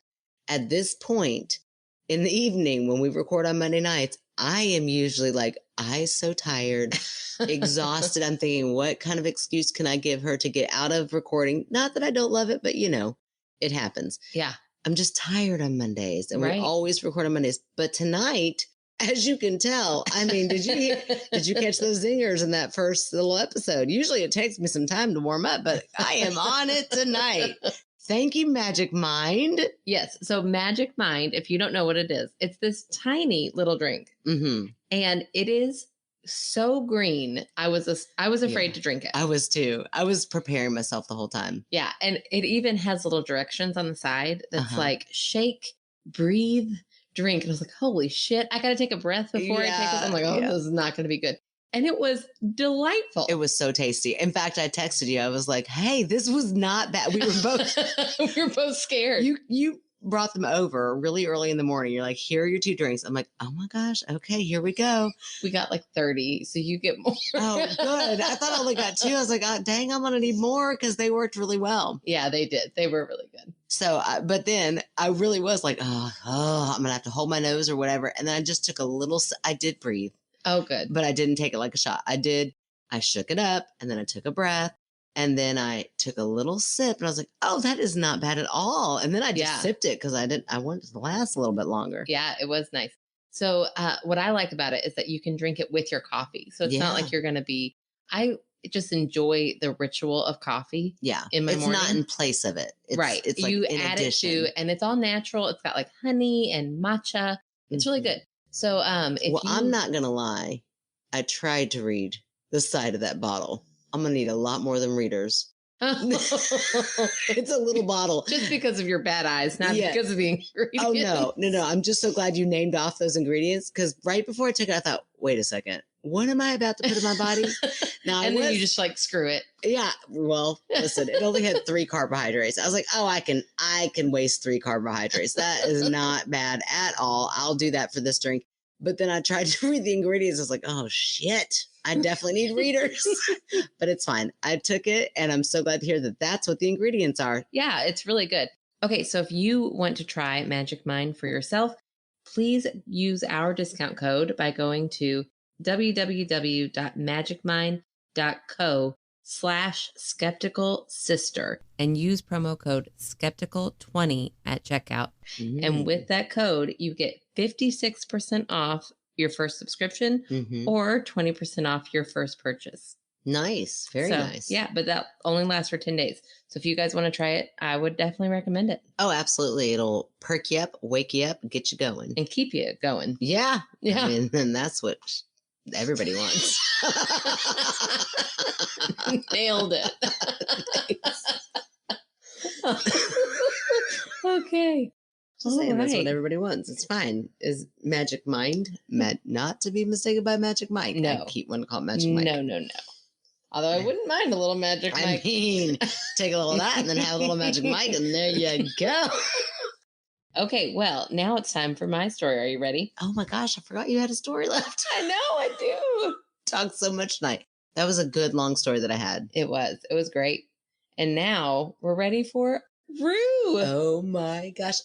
At this point in the evening when we record on Monday nights, I am usually like, so tired, exhausted. I'm thinking, what kind of excuse can I give her to get out of recording? Not that I don't love it, but it happens. Yeah. I'm just tired on Mondays and we always record on Mondays. But tonight, as you can tell, I mean, did you catch those zingers in that first little episode? Usually it takes me some time to warm up, but I am on it tonight. Thank you, Magic Mind. Yes. So Magic Mind, if you don't know what it is, it's this tiny little drink. Mm-hmm. And it is so green. I was afraid to drink it. I was too. I was preparing myself the whole time. Yeah. And it even has little directions on the side that's like shake, breathe, drink. And I was like, holy shit, I got to take a breath before I take this. I'm like, this is not going to be good. And it was delightful. It was so tasty. In fact, I texted you. I was like, hey, this was not bad. We were both we were both scared. You brought them over really early in the morning. You're like, here are your 2 drinks. I'm like, oh my gosh. Okay, here we go. We got like 30, so you get more. Oh, good. I thought I only got 2. I was like, oh, dang, I'm going to need more because they worked really well. Yeah, they did. They were really good. So, but then I really was like, oh, I'm going to have to hold my nose or whatever. And then I just took a little, I did breathe. Oh, good. But I didn't take it like a shot. I shook it up and then I took a breath. And then I took a little sip and I was like, oh, that is not bad at all. And then I just sipped it because I wanted it to last a little bit longer. Yeah, it was nice. So what I like about it is that you can drink it with your coffee. So it's not like you're going to be, I just enjoy the ritual of coffee. Yeah. In my morning. It's not in place of it. Right. It's like you add addition. It to, and it's all natural. It's got like honey and matcha. It's really good. So I'm not going to lie. I tried to read the side of that bottle. I'm going to need a lot more than readers. It's a little bottle. Just because of your bad eyes, not because of the ingredients. Oh, no. I'm just so glad you named off those ingredients because right before I took it, I thought, wait a second. What am I about to put in my body? Now, and then you just like, screw it. Yeah. Well, listen, it only had 3 carbohydrates. I was like, oh, I can waste 3 carbohydrates. That is not bad at all. I'll do that for this drink. But then I tried to read the ingredients. I was like, oh, shit. I definitely need readers, but it's fine. I took it and I'm so glad to hear that that's what the ingredients are. Yeah, it's really good. Okay, so if you want to try Magic Mind for yourself, please use our discount code by going to www.magicmind.co/skepticalsister and use promo code skeptical20 at checkout. And with that code, you get 56% off your first subscription or 20% off your first purchase. Nice. Very nice. Yeah, but that only lasts for 10 days. So if you guys want to try it, I would definitely recommend it. Oh, absolutely. It'll perk you up, wake you up, get you going. And keep you going. Yeah. I mean, and that's what everybody wants. Nailed it. Okay. Just saying, that's what everybody wants. It's fine. Is Magic Mind not to be mistaken by Magic Mike? No. I keep wanting to call it Magic Mike. No. Although I wouldn't mind a little Magic Mike. I mean, take a little of that and then have a little Magic Mike, and there you go. Okay, well, now it's time for my story. Are you ready? Oh my gosh, I forgot you had a story left. I know, I do. Talked so much tonight. That was a good long story that I had. It was great. And now we're ready for Rue. Oh my gosh.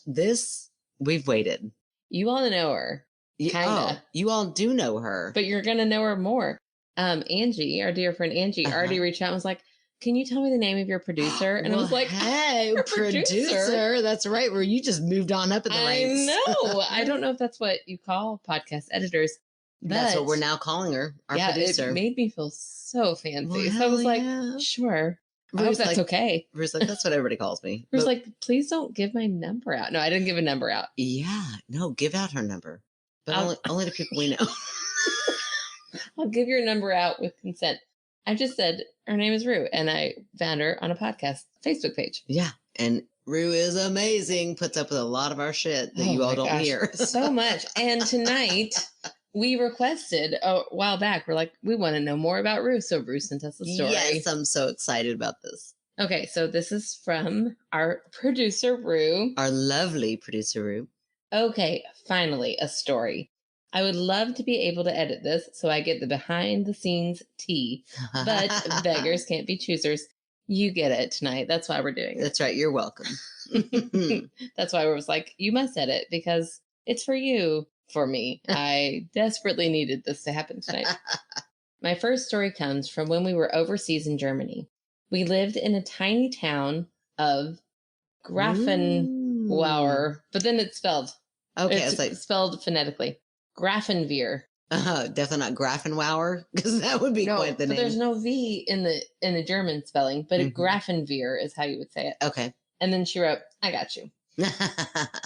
We've waited. You all know her. Kinda. Oh, you all do know her. But you're going to know her more. Angie, our dear friend Angie, already reached out and was like, can you tell me the name of your producer? And I was like, hey, producer. That's right. Where you just moved on up in the ranks. I know. I don't know if that's what you call podcast editors. That's what we're now calling her, our producer. It made me feel so fancy. So I was like, sure. I hope that's okay. Rue's like, that's what everybody calls me. Rue's like, please don't give my number out. No, I didn't give a number out. Yeah. No, give out her number. But only to people we know. I'll give your number out with consent. I just said her name is Rue, and I found her on a podcast Facebook page. Yeah. And Rue is amazing. Puts up with a lot of our shit that you all don't hear. So much. And tonight... we requested a while back. We're like, we want to know more about Rue. So Rue sent us a story. Yes, I'm so excited about this. Okay, so this is from our producer, Rue. Our lovely producer, Rue. Okay, finally, a story. I would love to be able to edit this so I get the behind the scenes tea, but beggars can't be choosers. You get it tonight. That's why we're doing it. That's right. You're welcome. That's why I was like, you must edit because it's for you. For me, I desperately needed this to happen tonight. My first story comes from when we were overseas in Germany. We lived in a tiny town of Grafenwauer, but then it's spelled. Okay, it's spelled phonetically. Grafenwehr. Definitely not Grafenwauer, because that would be quite the name. But there's no V in the German spelling, but Grafenwehr is how you would say it. Okay. And then she wrote, I got you.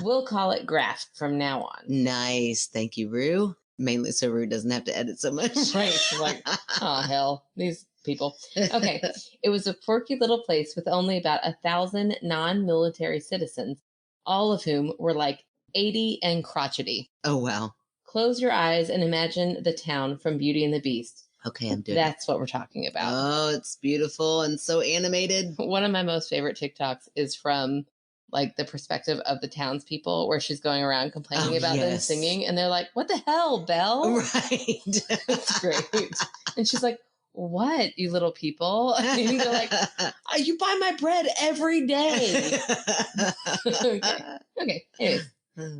We'll call it Graf from now on. Nice. Thank you, Rue. Mainly so Rue doesn't have to edit so much. Right. She's like, oh, hell, these people. Okay. It was a quirky little place with only about 1,000 non-military citizens, all of whom were like 80 and crotchety. Oh, wow. Close your eyes and imagine the town from Beauty and the Beast. Okay, I'm doing That's what we're talking about. Oh, it's beautiful and so animated. One of my most favorite TikToks is from like the perspective of the townspeople where she's going around complaining about them singing. And they're like, what the hell, Belle? Right. It's great. And she's like, what, you little people? And they're like, you buy my bread every day. Okay. Anyways,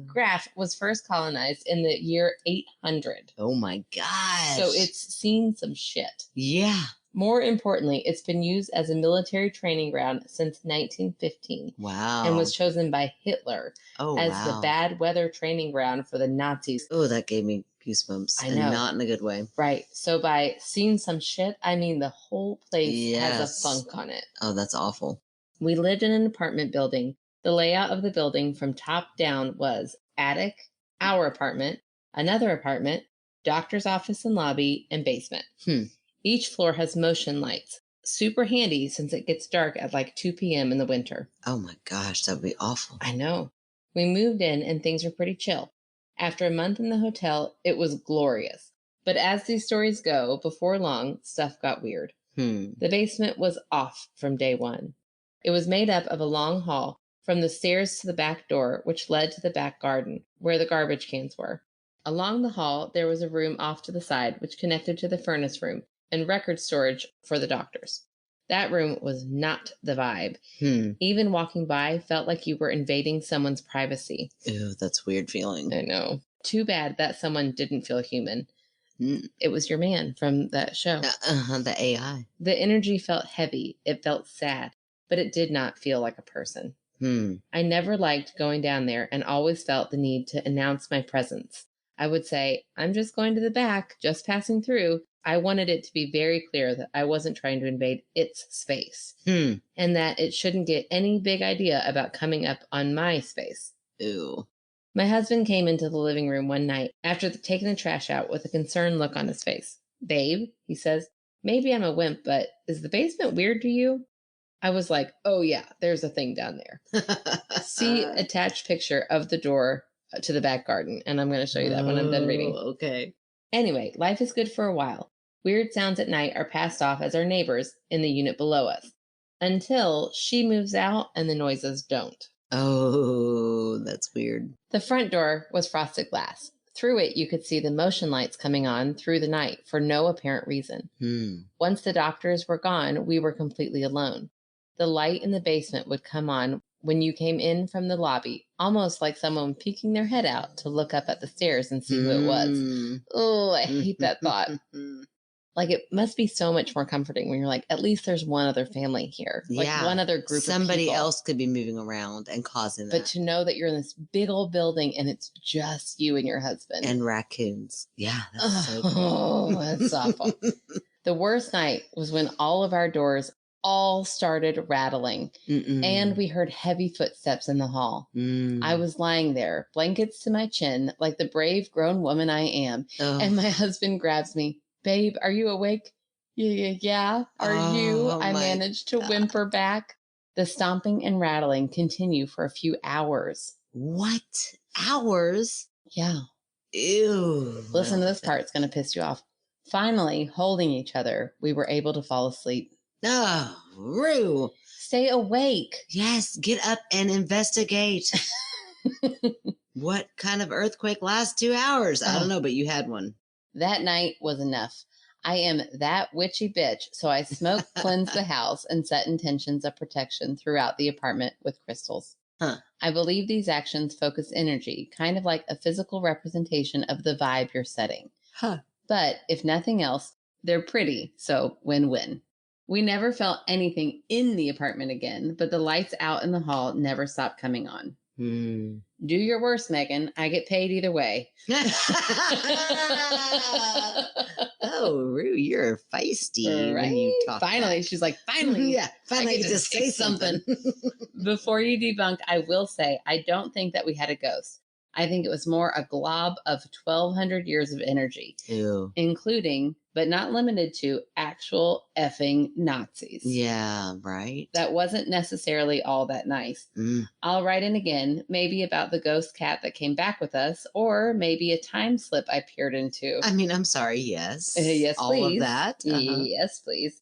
Graff was first colonized in the year 800. Oh my gosh. So it's seen some shit. Yeah. More importantly, it's been used as a military training ground since 1915. Wow. And was chosen by Hitler as the bad weather training ground for the Nazis. Oh, that gave me goosebumps. I know. And not in a good way. Right. So by seeing some shit, I mean the whole place has a funk on it. Oh, that's awful. We lived in an apartment building. The layout of the building from top down was attic, our apartment, another apartment, doctor's office and lobby, and basement. Each floor has motion lights. Super handy since it gets dark at like 2 p.m. in the winter. Oh my gosh, that would be awful. I know. We moved in and things were pretty chill. After a month in the hotel, it was glorious. But as these stories go, before long, stuff got weird. The basement was off from day one. It was made up of a long hall from the stairs to the back door, which led to the back garden, where the garbage cans were. Along the hall, there was a room off to the side, which connected to the furnace room and record storage for the doctors. That room was not the vibe. Even walking by felt like you were invading someone's privacy. Ew, that's a weird feeling. I know. Too bad that someone didn't feel human. It was your man from that show. The AI. The energy felt heavy. It felt sad, but it did not feel like a person. I never liked going down there and always felt the need to announce my presence. I would say, I'm just going to the back, just passing through. I wanted it to be very clear that I wasn't trying to invade its space and that it shouldn't get any big idea about coming up on my space. Ew. My husband came into the living room one night after taking the trash out with a concerned look on his face. Babe, he says, maybe I'm a wimp, but is the basement weird to you? I was like, oh yeah, there's a thing down there. See attached picture of the door to the back garden. And I'm going to show you that when I'm done reading. Okay. Anyway, life is good for a while. Weird sounds at night are passed off as our neighbors in the unit below us. Until she moves out and the noises don't. Oh, that's weird. The front door was frosted glass. Through it, you could see the motion lights coming on through the night for no apparent reason. Once the doctors were gone, we were completely alone. The light in the basement would come on when you came in from the lobby, almost like someone peeking their head out to look up at the stairs and see who it was. Oh, I hate that thought. Like, it must be so much more comforting when you're like, at least there's one other family here. Like, one other group of people. Somebody else could be moving around and causing that. But to know that you're in this big old building and it's just you and your husband. And raccoons. Yeah, that's so cool. Oh, that's awful. The worst night was when all of our doors all started rattling and we heard heavy footsteps in the hall. I was lying there, blankets to my chin, like the brave grown woman I am. And my husband grabs me. Babe, are you awake? Yeah. Are you? I managed to whimper back. The stomping and rattling continue for a few hours. What? Hours? Yeah. Ew. Listen to this part. It's going to piss you off. Finally, holding each other, we were able to fall asleep. Oh, Rue. Stay awake. Yes, get up and investigate. What kind of earthquake lasts 2 hours? I don't know, but you had one. That night was enough. I am that witchy bitch, so I smoked, cleansed the house, and set intentions of protection throughout the apartment with crystals. I believe these actions focus energy, kind of like a physical representation of the vibe you're setting. But if nothing else, they're pretty, so win-win. We never felt anything in the apartment again, but the lights out in the hall never stopped coming on. Do your worst, Megan. I get paid either way. Oh, Rue, you're feisty when you talk. Finally, she's like, finally. Yeah, finally I get to say something. Before you debunk, I will say, I don't think that we had a ghost. I think it was more a glob of 1,200 years of energy, including, but not limited to, actual effing Nazis. Yeah, right. That wasn't necessarily all that nice. I'll write in again, maybe about the ghost cat that came back with us, or maybe a time slip I peered into. I mean, I'm sorry, yes. Yes, all please. Of that. Yes, please.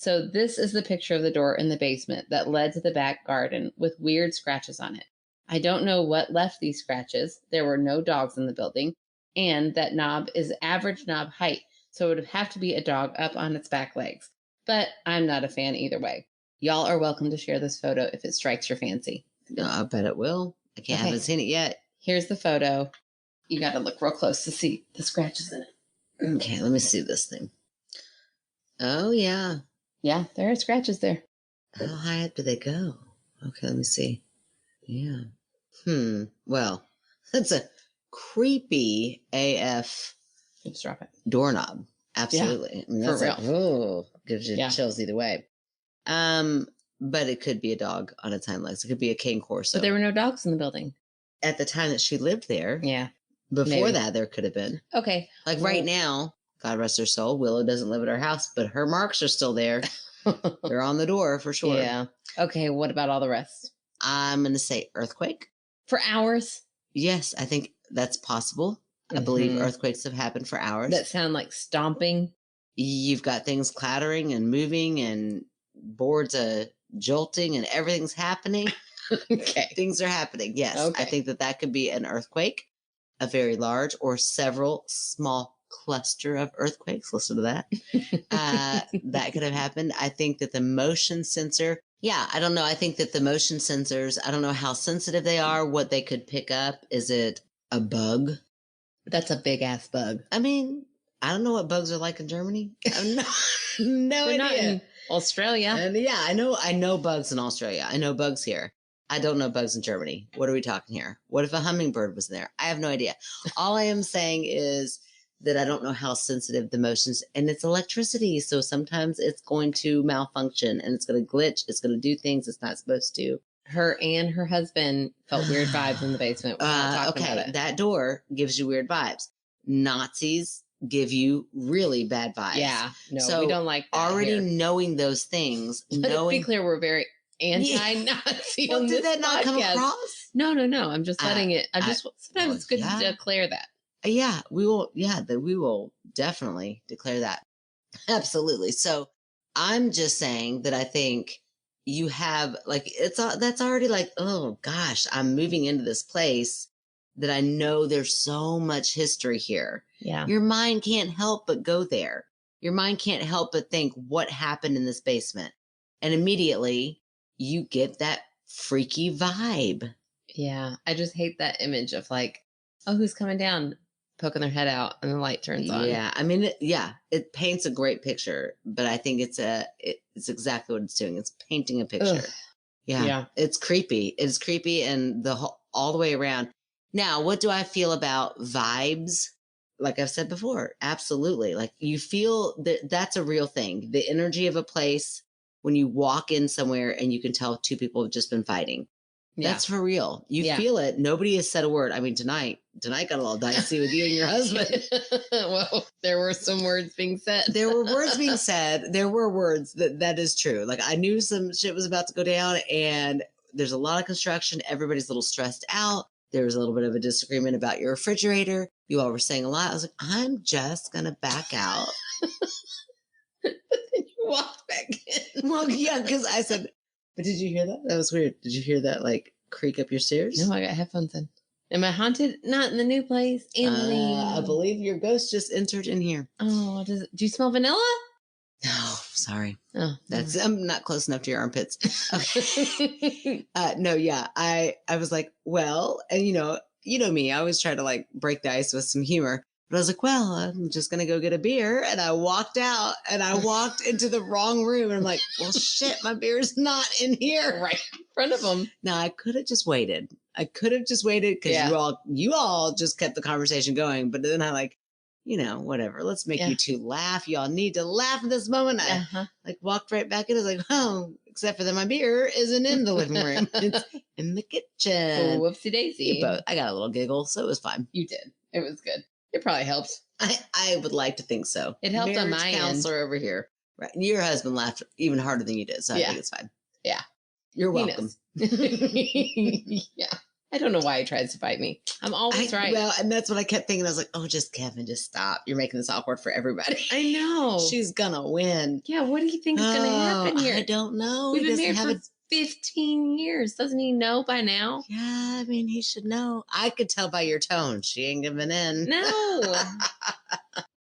So this is the picture of the door in the basement that led to the back garden with weird scratches on it. I don't know what left these scratches. There were no dogs in the building, and that knob is average knob height, so it would have to be a dog up on its back legs. But I'm not a fan either way. Y'all are welcome to share this photo if it strikes your fancy. No, I bet it will. I haven't seen it yet. Here's the photo. You got to look real close to see the scratches in it. Okay, let me see this thing. Oh, yeah. Yeah, there are scratches there. How high up do they go? Okay, let me see. Yeah. Well, that's a creepy AF Just drop it. Doorknob. Absolutely. Yeah, I mean, that's for real. Oh, gives you chills either way. But it could be a dog on its hind legs. It could be a cane corso. But there were no dogs in the building. At the time that she lived there. Yeah. Before that, there could have been. Okay. Like right now, God rest her soul, Willow doesn't live at our house, but her marks are still there. They're on the door for sure. Yeah. Okay, what about all the rest? I'm going to say earthquake. For hours? Yes, I think that's possible. I believe earthquakes have happened for hours. That sound like stomping. You've got things clattering and moving and boards jolting and everything's happening. Okay. Things are happening. Yes. Okay. I think that could be an earthquake, a very large or several small cluster of earthquakes. Listen to that. That could have happened. I think that the motion sensor. Yeah, I don't know. I think that the motion sensors, I don't know how sensitive they are, what they could pick up. Is it a bug? That's a big ass bug. I mean, I don't know what bugs are like in Germany. No idea. Not in Australia. And yeah, I know bugs in Australia. I know bugs here. I don't know bugs in Germany. What are we talking here? What if a hummingbird was there? I have no idea. All I am saying is that I don't know how sensitive the motions, and it's electricity. So sometimes it's going to malfunction and it's going to glitch. It's going to do things it's not supposed to. Her and her husband felt weird vibes in the basement. Okay, that door gives you weird vibes. Nazis give you really bad vibes. Yeah, no, so we don't like that already here. Knowing those things. Let's be clear, we're very anti-Nazi. Well, did that not come across? No. I'm just letting it. Sometimes it's good to declare that. Yeah, we will. Yeah, we will definitely declare that. Absolutely. So I'm just saying that I think you have that's already like, oh gosh, I'm moving into this place that I know there's so much history here. Yeah. Your mind can't help but go there. Your mind can't help but think what happened in this basement. And immediately you get that freaky vibe. Yeah. I just hate that image of like, oh, who's coming down? Poking their head out and the light turns on. Yeah. I mean, it paints a great picture, but I think it's exactly what it's doing. It's painting a picture. Ugh. Yeah. It's creepy. It's creepy and all the way around. Now, what do I feel about vibes? Like I've said before, absolutely. Like you feel that's a real thing. The energy of a place when you walk in somewhere and you can tell two people have just been fighting. Yeah. That's for real. You feel it. Nobody has said a word. I mean, tonight got a little dicey with you and your husband. Well, there were some words being said. There were words being said. There were words that is true. Like I knew some shit was about to go down and there's a lot of construction. Everybody's a little stressed out. There was a little bit of a disagreement about your refrigerator. You all were saying a lot. I was like, I'm just going to back out. But then you walked back in. Well, yeah, because I said, but did you hear that? That was weird. Did you hear that like creak up your stairs? No, I got headphones in. Am I haunted? Not in the new place. I believe your ghost just entered in here. Oh, do you smell vanilla? No, sorry. Oh, I'm not close enough to your armpits. Okay. No, yeah. I was like, well, and you know me, I always try to like break the ice with some humor. But I was like, well, I'm just going to go get a beer. And I walked out and I walked into the wrong room. And I'm like, well, shit, my beer's not in here. Right in front of them. Now, I could have just waited. Because you all just kept the conversation going. But then I like, whatever. Let's make you two laugh. Y'all need to laugh at this moment. I walked right back in. I was like, oh, except for that my beer isn't in the living room. It's in the kitchen. Oh, whoopsie daisy. I got a little giggle, so it was fine. You did. It was good. It probably helped. I would like to think so. It helped on my counselor end. Over here. Right. Your husband laughed even harder than you did, so I think it's fine. Yeah. You're welcome. Yeah. I don't know why he tries to fight me. I'm always right. Well, and that's what I kept thinking. I was like, oh, just Kevin, just stop. You're making this awkward for everybody. I know. She's going to win. Yeah, what do you think is going to happen here? I don't know. We've been married for 15 years. Doesn't he know by now? Yeah, I mean, he should know. I could tell by your tone. She ain't giving in. No.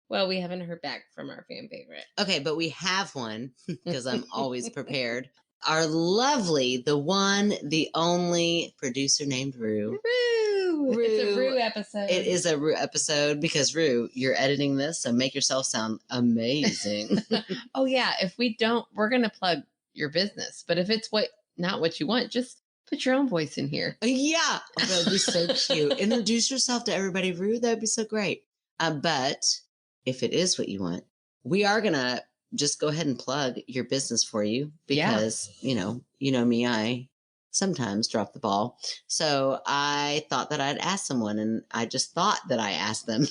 Well, we haven't heard back from our fan favorite. Okay, but we have one because I'm always prepared. Our lovely, the one, the only producer named Rue. Rue. It's a Rue episode. It is a Rue episode because, Rue, you're editing this, so make yourself sound amazing. Oh, yeah. If we don't, we're going to plug your business. But if it's not what you want, just put your own voice in here. Yeah. Oh, that would be so cute. Introduce yourself to everybody, Rue. That would be so great. But if it is what you want, we are going to just go ahead and plug your business for you because, you know me, I sometimes drop the ball. So I thought that I'd ask someone, and I just thought that I asked them.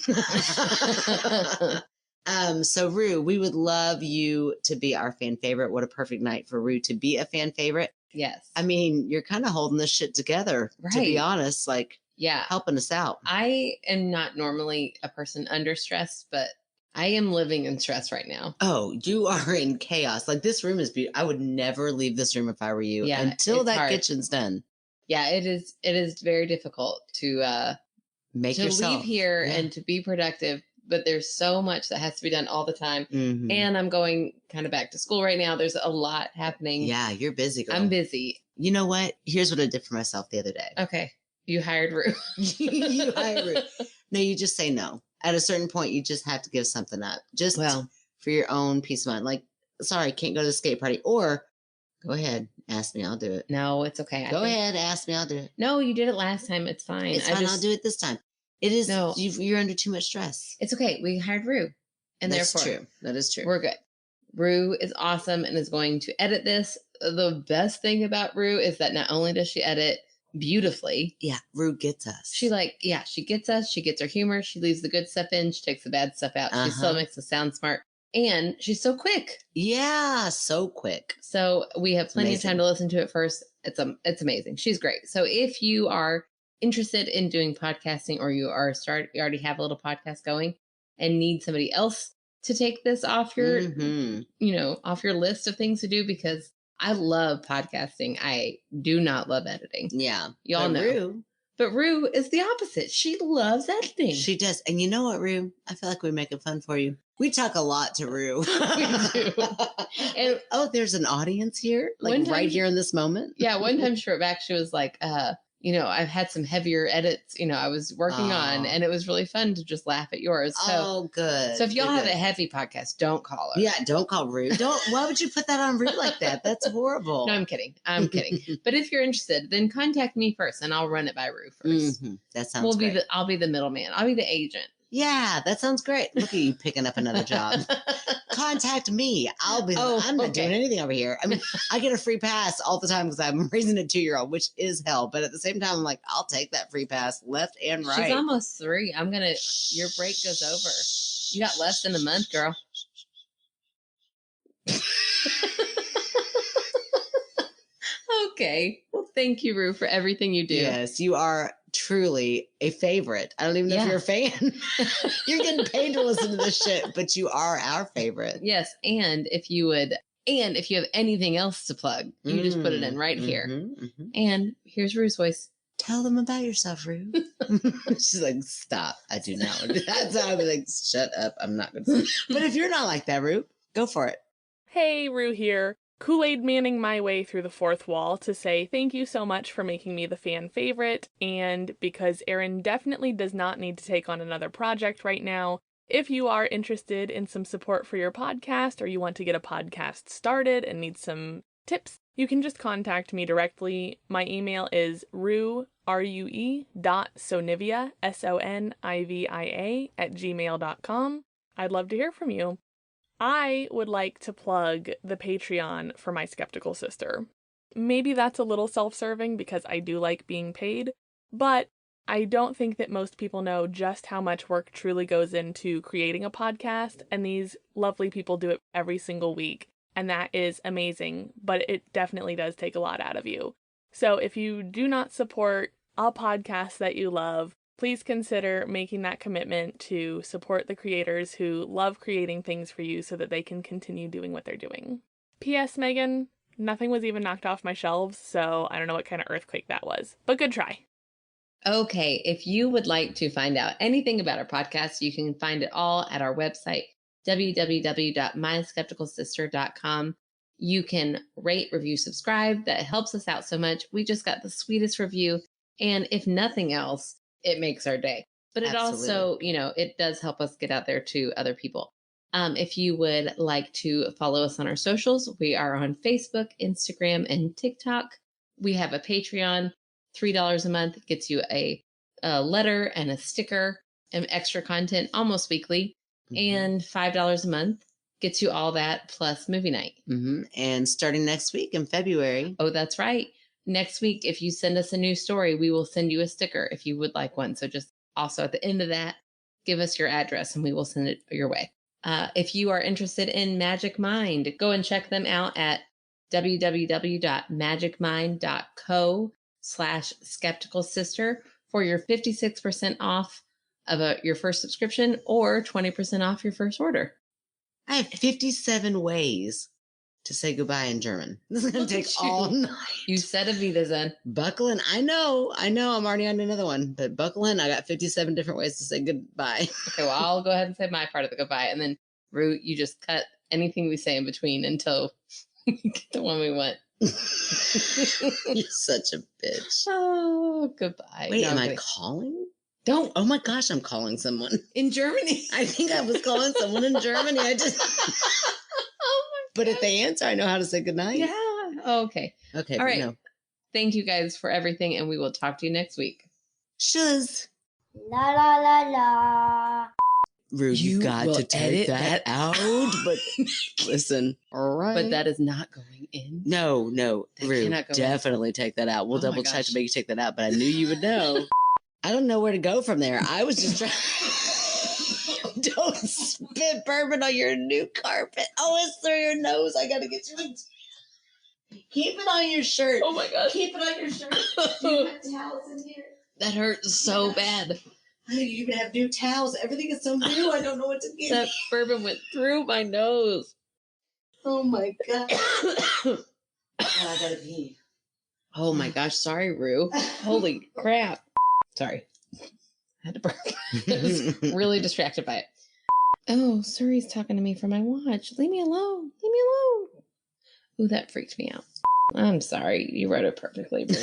So Rue, we would love you to be our fan favorite. What a perfect night for Rue to be a fan favorite. Yes. I mean, you're kind of holding this shit together, to be honest, like helping us out. I am not normally a person under stress, but I am living in stress right now. Oh, you are in chaos. Like, this room is beautiful. I would never leave this room if I were you until that kitchen's done. Yeah, it is very difficult to leave here and to be productive, but there's so much that has to be done all the time. Mm-hmm. And I'm going kind of back to school right now. There's a lot happening. Yeah, you're busy, girl. I'm busy. You know what? Here's what I did for myself the other day. Okay. You hired Rue. You hired Rue. No, you just say no. At a certain point, you just have to give something up. Just for your own peace of mind. Like, sorry, can't go to the skate party. Or go ahead, ask me, I'll do it. No, it's okay. Go ahead, ask me, I'll do it. No, you did it last time. It's fine. It's fine. I'll do it this time. It is. No, you're under too much stress. It's okay. We hired Rue. And that's therefore, true. That is true. We're good. Rue is awesome and is going to edit this. The best thing about Rue is that not only does she edit beautifully. Yeah, Rue gets us. She gets us. She gets our humor. She leaves the good stuff in. She takes the bad stuff out. She still makes us sound smart. And she's so quick. Yeah, so quick. So we have plenty of time to listen to it first. It's amazing. She's great. So if you are interested in doing podcasting, or you already have a little podcast going and need somebody else to take this off your, off your list of things to do, because I love podcasting. I do not love editing. Yeah. Y'all know. But Rue is the opposite. She loves editing. She does. And you know what, Rue? I feel like we're making fun for you. We talk a lot to Rue. We do. And there's an audience here, like right here in this moment. Yeah. One time she wrote back, she was like, I've had some heavier edits, I was working on, and it was really fun to just laugh at yours. So, good. So if y'all have a heavy podcast, don't call her. Yeah, don't call Rue. Why would you put that on Rue like that? That's horrible. No, I'm kidding. But if you're interested, then contact me first, and I'll run it by Rue first. Mm-hmm. That sounds great. I'll be the middleman. I'll be the agent. Yeah, that sounds great. Look at you picking up another job. Contact me. I'm not doing anything over here. I mean, I get a free pass all the time because I'm raising a 2-year-old, which is hell. But at the same time, I'm like, I'll take that free pass left and right. She's almost 3. Your break goes over. You got less than a month, girl. Okay. Well, thank you, Rue, for everything you do. Yes, you are truly a favorite. I don't even know if you're a fan. You're getting paid to listen to this shit, but you are our favorite. Yes, and if you have anything else to plug, you just put it in right here. Mm-hmm. And here's Rue's voice. Tell them about yourself, Rue. She's like, stop. I do not. That's how I'd be like, shut up. I'm not going to. But if you're not like that, Rue, go for it. Hey, Rue here. Kool-Aid manning my way through the fourth wall to say thank you so much for making me the fan favorite, and because Erin definitely does not need to take on another project right now, if you are interested in some support for your podcast, or you want to get a podcast started and need some tips, you can just contact me directly. My email is rue.sonivia, SONIVIA, @gmail.com. I'd love to hear from you. I would like to plug the Patreon for my skeptical sister. Maybe that's a little self-serving because I do like being paid, but I don't think that most people know just how much work truly goes into creating a podcast, and these lovely people do it every single week, and that is amazing, but it definitely does take a lot out of you. So if you do not support a podcast that you love, please consider making that commitment to support the creators who love creating things for you so that they can continue doing what they're doing. P.S. Megan, nothing was even knocked off my shelves, so I don't know what kind of earthquake that was, but good try. Okay, if you would like to find out anything about our podcast, you can find it all at our website, www.myskepticalsister.com. You can rate, review, subscribe. That helps us out so much. We just got the sweetest review. And if nothing else, it makes our day. But it also, it does help us get out there to other people. If you would like to follow us on our socials, we are on Facebook, Instagram, and TikTok. We have a Patreon. $3 a month gets you a letter and a sticker and extra content almost weekly. Mm-hmm. And $5 a month gets you all that plus movie night. Mm-hmm. And starting next week in February. Oh, that's right. Next week, if you send us a new story, we will send you a sticker if you would like one. So just also at the end of that, give us your address and we will send it your way. If you are interested in Magic Mind, go and check them out at www.magicmind.co/skepticalsister for your 56% off of your first subscription or 20% off your first order. I have 57 ways to say goodbye in German. This is going to take all night. You said Auf Wiedersehen. Buckle in. I know. I'm already on another one, but buckle in. I got 57 different ways to say goodbye. Okay, well, I'll go ahead and say my part of the goodbye. And then, Rue, you just cut anything we say in between until we get the one we want. You're such a bitch. Oh, goodbye. Wait, am I calling? Don't. Oh my gosh, I'm calling someone. In Germany? I think I was calling someone in Germany. Oh my But if they answer, I know how to say goodnight. Yeah. Oh, okay. Okay. All right. No. Thank you guys for everything, and we will talk to you next week. Shuz. La la la la. Rue, you got to take that out. But listen, all right. But that is not going in. No, Rue, definitely take that out. We'll double check to make you take that out. But I knew you would know. I don't know where to go from there. I was just trying. Don't spit bourbon on your new carpet. Oh, it's through your nose. I gotta get you a... Keep it on your shirt. Oh my gosh. Keep it on your shirt. Do you have towels in here? That hurts so bad. You even have new towels. Everything is so new. I don't know what to get. That bourbon went through my nose. Oh my God. Oh, I gotta pee. Oh my gosh. Sorry, Rue. Holy crap. Sorry. I had to burp. I was really distracted by it. Oh, Suri's talking to me from my watch. Leave me alone. Leave me alone. Ooh, that freaked me out. I'm sorry. You wrote it perfectly, Rue.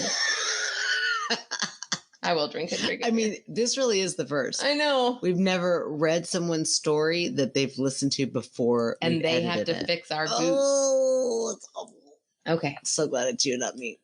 I will drink it. I mean, this really is the first. I know. We've never read someone's story that they've listened to before. And they have to fix our boots. Oh, it's awful. Okay. So glad it's you, not me.